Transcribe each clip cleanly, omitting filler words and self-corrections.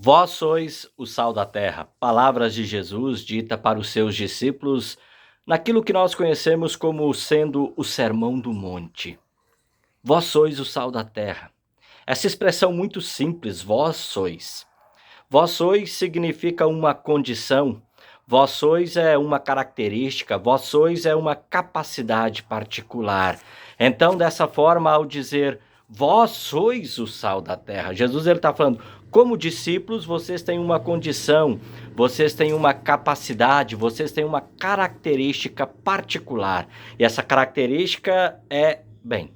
Vós sois o sal da terra. Palavras de Jesus dita para os seus discípulos naquilo que nós conhecemos como sendo o Sermão do Monte. Vós sois o sal da terra. Essa expressão muito simples, vós sois. Vós sois significa uma condição, vós sois é uma característica, vós sois é uma capacidade particular. Então, dessa forma, ao dizer vós sois o sal da terra, Jesus ele está falando, como discípulos, vocês têm uma condição, vocês têm uma capacidade, vocês têm uma característica particular. E essa característica é, bem,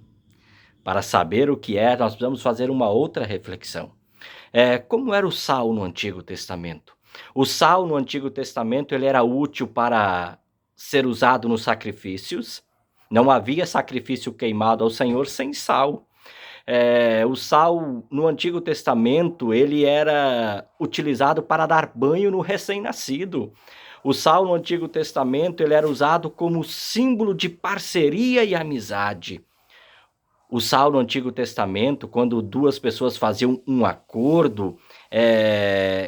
para saber o que é, nós precisamos fazer uma outra reflexão. Como era o sal no Antigo Testamento? O sal no Antigo Testamento ele era útil para ser usado nos sacrifícios. Não havia sacrifício queimado ao Senhor sem sal. O sal no Antigo Testamento ele era utilizado para dar banho no recém-nascido. O sal no Antigo Testamento ele era usado como símbolo de parceria e amizade. O sal no Antigo Testamento, quando duas pessoas faziam um acordo,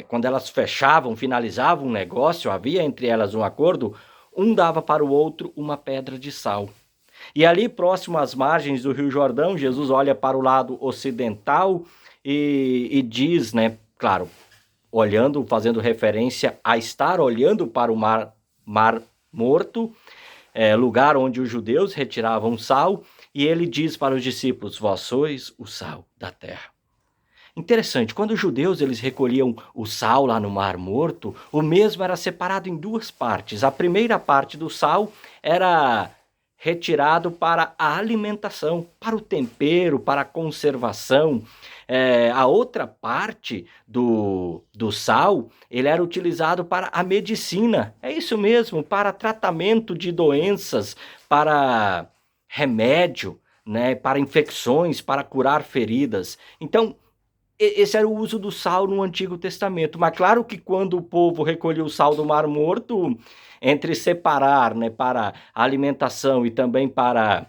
quando elas fechavam, finalizavam um negócio, havia entre elas um acordo, um dava para o outro uma pedra de sal. E ali, próximo às margens do Rio Jordão, Jesus olha para o lado ocidental e diz, né, claro, olhando, fazendo referência a estar olhando para o mar Morto, lugar onde os judeus retiravam sal, e ele diz para os discípulos, vós sois o sal da terra. Interessante, quando os judeus eles recolhiam o sal lá no Mar Morto, o mesmo era separado em duas partes. A primeira parte do sal era retirado para a alimentação, para o tempero, para a conservação. A outra parte do sal, ele era utilizado para a medicina. É isso mesmo, para tratamento de doenças, para remédio, né, para infecções, para curar feridas. Então, esse era o uso do sal no Antigo Testamento. Mas claro que quando o povo recolhia o sal do Mar Morto, entre separar, né, para a alimentação e também para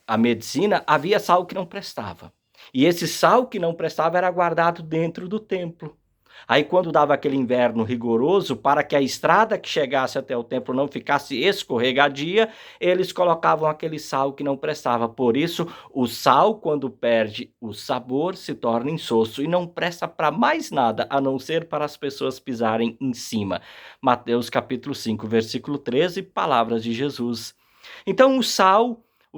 a medicina, havia sal que não prestava. E esse sal que não prestava era guardado dentro do templo. Aí quando dava aquele inverno rigoroso, para que a estrada que chegasse até o templo não ficasse escorregadia, eles colocavam aquele sal que não prestava. Por isso, o sal, quando perde o sabor, se torna insosso e não presta para mais nada, a não ser para as pessoas pisarem em cima. Mateus capítulo 5, versículo 13, palavras de Jesus. Então, o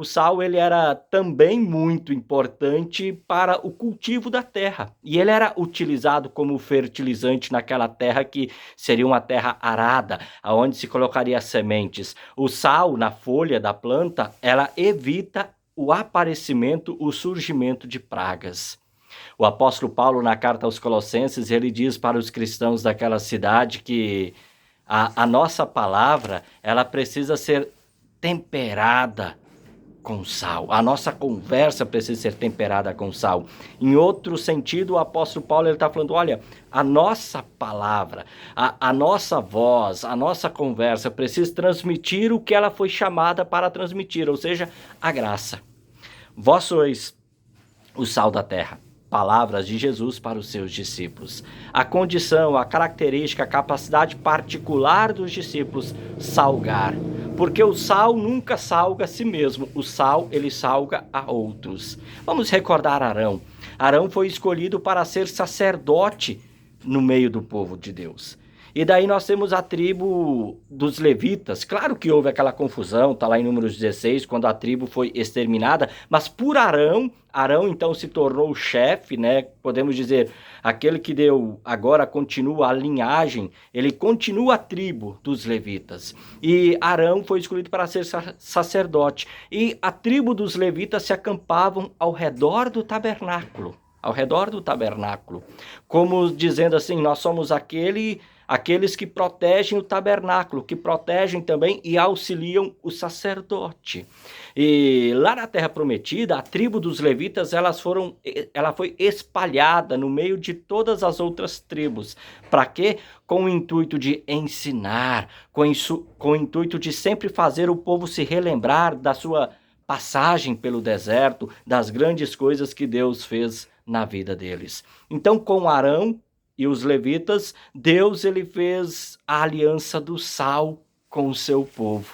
sal ele era também muito importante para o cultivo da terra. E ele era utilizado como fertilizante naquela terra que seria uma terra arada, onde se colocaria sementes. O sal na folha da planta, ela evita o aparecimento, o surgimento de pragas. O apóstolo Paulo, na carta aos Colossenses, ele diz para os cristãos daquela cidade que a nossa palavra, ela precisa ser temperada com sal. A nossa conversa precisa ser temperada com sal. Em outro sentido, o apóstolo Paulo está falando, olha, a nossa palavra, a nossa voz, a nossa conversa precisa transmitir o que ela foi chamada para transmitir, ou seja, a graça. Vós sois o sal da terra. Palavras de Jesus para os seus discípulos. A condição, a característica, a capacidade particular dos discípulos, salgar. Porque o sal nunca salga a si mesmo, o sal ele salga a outros. Vamos recordar Arão. Arão foi escolhido para ser sacerdote no meio do povo de Deus. E daí nós temos a tribo dos levitas. Claro que houve aquela confusão, está lá em Números 16, quando a tribo foi exterminada, mas por Arão então se tornou o chefe, né? Podemos dizer, aquele que deu, agora continua a linhagem, ele continua a tribo dos levitas. E Arão foi escolhido para ser sacerdote. E a tribo dos levitas se acampavam ao redor do tabernáculo. Como dizendo assim, nós somos aqueles que protegem o tabernáculo, que protegem também e auxiliam o sacerdote. E lá na Terra Prometida, a tribo dos levitas, ela foi espalhada no meio de todas as outras tribos. Para quê? Com o intuito de ensinar, com o intuito de sempre fazer o povo se relembrar da sua passagem pelo deserto, das grandes coisas que Deus fez na vida deles. Então, com Arão, e os levitas, Deus ele fez a aliança do sal com o seu povo.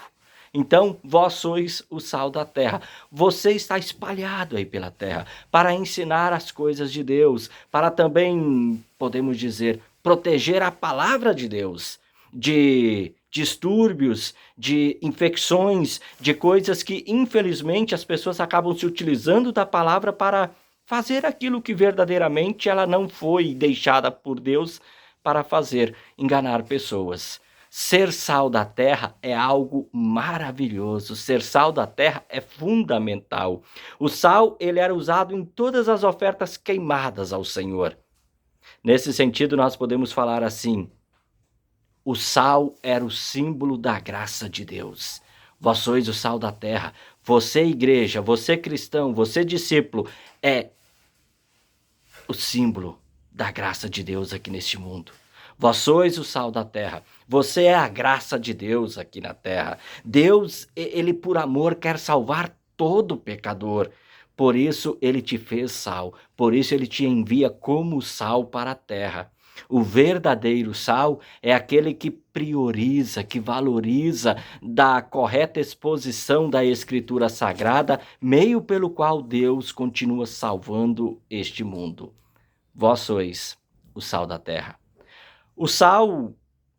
Então, vós sois o sal da terra. Você está espalhado aí pela terra para ensinar as coisas de Deus, para também, podemos dizer, proteger a palavra de Deus de distúrbios, de infecções, de coisas que, infelizmente, as pessoas acabam se utilizando da palavra para fazer aquilo que verdadeiramente ela não foi deixada por Deus para fazer, enganar pessoas. Ser sal da terra é algo maravilhoso, ser sal da terra é fundamental. O sal, ele era usado em todas as ofertas queimadas ao Senhor. Nesse sentido, nós podemos falar assim: o sal era o símbolo da graça de Deus. Vós sois o sal da terra. Você, igreja, você cristão, você discípulo, é o símbolo da graça de Deus aqui neste mundo. Vós sois o sal da terra. Você é a graça de Deus aqui na terra. Deus, ele por amor quer salvar todo pecador. Por isso ele te fez sal. Por isso ele te envia como sal para a terra. O verdadeiro sal é aquele que prioriza, que valoriza da correta exposição da Escritura Sagrada, meio pelo qual Deus continua salvando este mundo. Vós sois o sal da terra. O sal,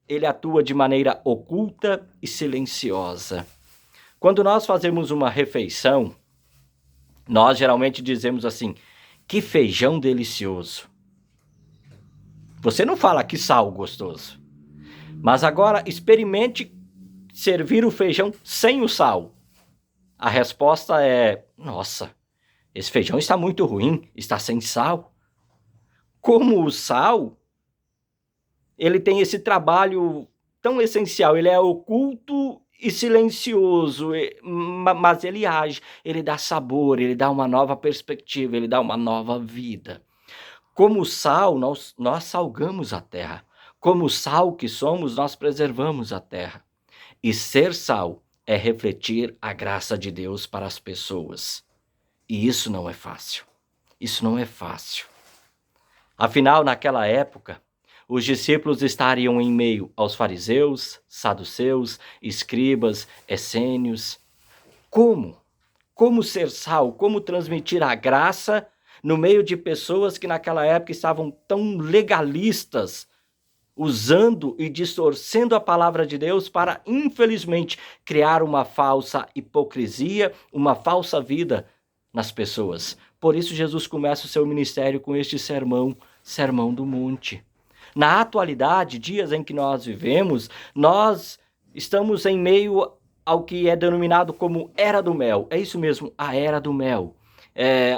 ele atua de maneira oculta e silenciosa. Quando nós fazemos uma refeição, nós geralmente dizemos assim: que feijão delicioso. Você não fala que sal gostoso. Mas agora experimente servir o feijão sem o sal. A resposta é: nossa, esse feijão está muito ruim, está sem sal. Como o sal, ele tem esse trabalho tão essencial, ele é oculto e silencioso, mas ele age, ele dá sabor, ele dá uma nova perspectiva, ele dá uma nova vida. Como sal, nós salgamos a terra. Como sal que somos, nós preservamos a terra. E ser sal é refletir a graça de Deus para as pessoas. E isso não é fácil. Isso não é fácil. Afinal, naquela época, os discípulos estariam em meio aos fariseus, saduceus, escribas, essênios. Como? Como ser sal? Como transmitir a graça no meio de pessoas que naquela época estavam tão legalistas, usando e distorcendo a palavra de Deus para, infelizmente, criar uma falsa hipocrisia, uma falsa vida nas pessoas. Por isso Jesus começa o seu ministério com este sermão, Sermão do Monte. Na atualidade, dias em que nós vivemos, nós estamos em meio ao que é denominado como Era do Mel. É isso mesmo, a Era do Mel.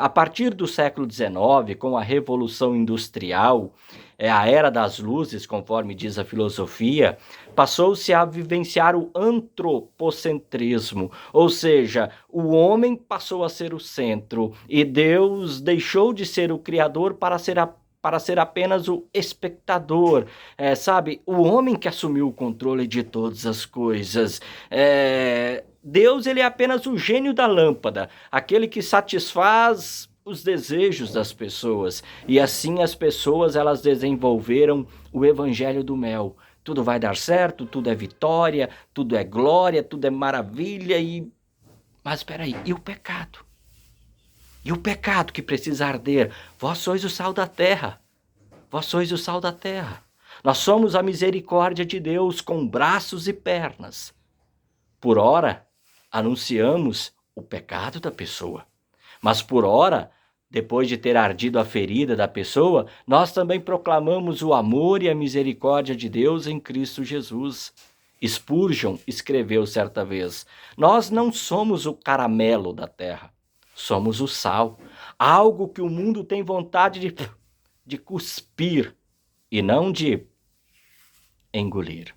A partir do século XIX, com a Revolução Industrial, a Era das Luzes, conforme diz a filosofia, passou-se a vivenciar o antropocentrismo, ou seja, o homem passou a ser o centro e Deus deixou de ser o criador para ser apenas o espectador, sabe? O homem que assumiu o controle de todas as coisas. Deus, ele é apenas o gênio da lâmpada, aquele que satisfaz os desejos das pessoas. E assim as pessoas, elas desenvolveram o evangelho do mel. Tudo vai dar certo, tudo é vitória, tudo é glória, tudo é maravilha e... Mas espera aí, e o pecado? E o pecado que precisa arder? Vós sois o sal da terra. Vós sois o sal da terra. Nós somos a misericórdia de Deus com braços e pernas. Por ora, anunciamos o pecado da pessoa. Mas por ora, depois de ter ardido a ferida da pessoa, nós também proclamamos o amor e a misericórdia de Deus em Cristo Jesus. Spurgeon escreveu certa vez: nós não somos o caramelo da terra, somos o sal, algo que o mundo tem vontade de cuspir e não de engolir.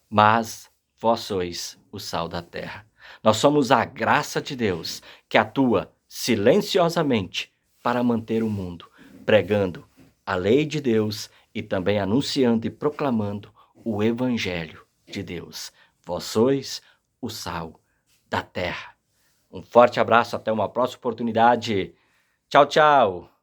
Mas vós sois o sal da terra. Nós somos a graça de Deus que atua silenciosamente para manter o mundo, pregando a lei de Deus e também anunciando e proclamando o evangelho de Deus. Vós sois o sal da terra. Um forte abraço, até uma próxima oportunidade. Tchau, tchau.